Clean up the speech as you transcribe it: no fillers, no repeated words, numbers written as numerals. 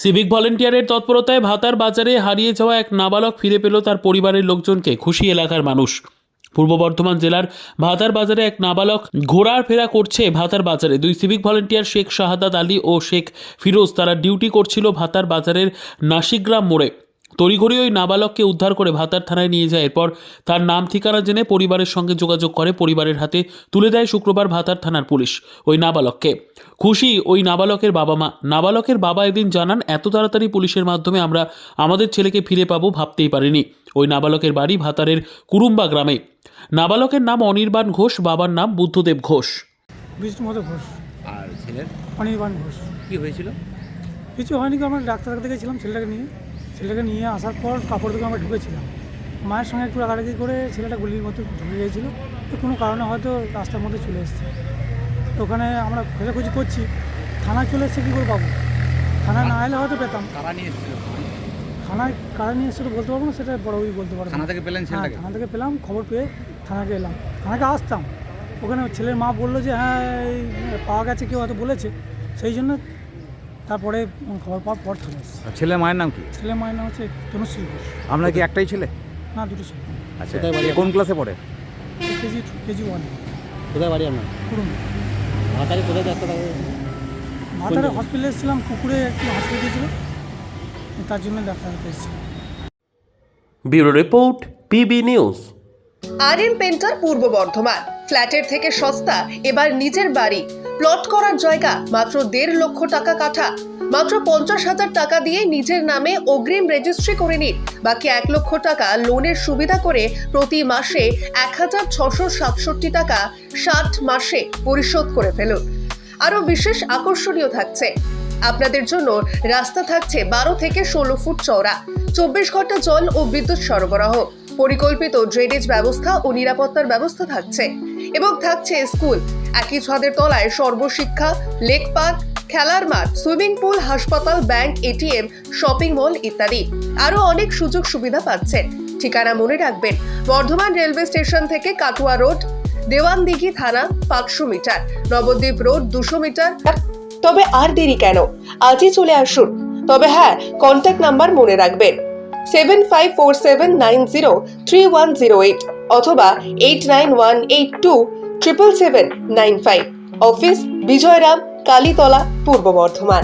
Civic ভলেন্টিয়ারের তৎপরতায় ভাতার বাজারে হারিয়ে যাওয়া এক নাবালক ফিরে পেল তার পরিবারের লোকজনকে। খুশি এলাকার মানুষ। পূর্ব বর্ধমান জেলার ভাতার বাজারে এক নাবালক ঘোরাফেরা করছে। ভাতার বাজারে দুই সিভিক ভলেন্টিয়ার শেখ শাহাদাত আলী ও শেখ ফিরোজ তারা ডিউটি করছিল ভাতার বাজারের নাসিগ্রাম মোড়ে। তড়িঘড়ি ওই নাবালককে উদ্ধার করে ভাতার থানায় নিয়ে যায়। এরপর তার নাম ঠিকানা জেনে পরিবারের সঙ্গে যোগাযোগ করে পরিবারের হাতে তুলে দেয় শুক্রবার ভাতার থানার পুলিশ ওই নাবালককে। খুশি ওই নাবালকের বাবা মা। নাবালকের বাবা এদিন জানান, এত তাড়াতাড়ি পুলিশের মাধ্যমে আমরা আমাদের ছেলেকে ফিরে পাবো ভাবতেই পারিনি। ওই নাবালকের বাড়ি ভাতারের কুরুম্বা গ্রামে। নাবালকের নাম অনির্বাণ ঘোষ, বাবার নাম বুদ্ধদেব ঘোষ। বিষ্ণুমতো ঘোষ। আর ছেলের অনির্বাণ ঘোষ। কি হয়েছিল? কিছু হয়নি, আমরা ডাক্তার দেখাতে গেছিলাম ছেলেটাকে নিয়ে আসার পর কাপড় দোকানে আমরা ঢুকেছিলাম। মায়ের সঙ্গে একটু রাগারাগি করে ছেলেটা গলির মতো ঢুকে গিয়েছিল। তো কোনো কারণে হয়তো রাস্তার মধ্যে চলে এসেছে। তো ওখানে আমরা খোঁজাখুঁজি করছি, থানায় চলে এসেছে, কী করে পাবো? থানায় না এলে হয়তো পেতাম। কারা নিয়ে এসেছিল? থানায় কারা নিয়ে এসেছে বলতে পারবো না, সেটা বড়ই বলতে পারবো। থানা থেকে পেলেন হ্যাঁ, ছেলেটাকে? থানা থেকে পেলাম, খবর পেয়ে থানাকে এলাম। থানাকে আসতাম, ওখানে ছেলের মা বললো যে হ্যাঁ এই পাওয়া গেছে, কেউ হয়তো বলেছে, সেই জন্য তারপরে খবর পাওয়ার পর থানা এসেছে। ছেলের মায়ের নাম কি? ছেলের মায়ের নাম হচ্ছে তনুশ্রী ঘোষ। আপনার কি একটাই ছেলে? না, দুটো ছেলে। আচ্ছা, কোন ক্লাসে পড়ে? কেজি 1। কোথায় বাড়ি আপনার? করুন ভাতারে কোথায় ডাক্তার? ভাতারে হসপিটালে এসেছিলাম, কুকুরে একটু হাসপাতাল দিয়েছিল, তার জন্য ডাক্তার এসেছি। Bureau report, PB news. RM painter পূর্ব বর্ধমান। ফ্ল্যাটের থেকে সস্তা এবার নিজের বাড়ি। প্লট করার জায়গা মাত্র 1.5 লক্ষ টাকা কাঠা। মাত্র 50,000 টাকা দিয়ে নিজের নামে অগ্রিম রেজিস্ট্রি করে নিন। বাকি 1 লক্ষ টাকা লোনের সুবিধা করে প্রতি মাসে 1,667 টাকা 60 মাসে পরিশোধ করে ফেলুন। আরো বিশেষ আকর্ষণীয় থাকছে, আপনাদের জন্য রাস্তা থাকছে 12 থেকে 16 ফুট চওড়া, 24 ঘন্টা জল ও বিদ্যুৎ সরবরাহ, পরিকল্পিত ড্রেনেজ ব্যবস্থা ও নিরাপত্তার ব্যবস্থা থাকছে এবং থাকছে স্কুল। একই ছাদের তলায় সর্বশিক্ষা, লেক পার্ক, খেলার মাঠ, সুইমিং পুল, হাসপাতাল, ব্যাংক, এটিএম, শপিং মল ইত্যাদি আরো অনেক সুযোগ সুবিধা পাচ্ছেন। ঠিকানা মনে রাখবেন, বর্ধমান রেলওয়ে স্টেশন থেকে কাটুয়া রোড, দেওয়ানদিঘি থানা 500 মিটার, নবদ্বীপ রোড 200 মিটার। তবে আর দেরি কেন, আজই চলে আসুন। তবে হ্যাঁ, কন্ট্যাক্ট নাম্বার মনে রাখবেন 7547903108 অথবা 8918277795। অফিস বিজয়রাম, কালীতলা, পূর্ব বর্ধমান।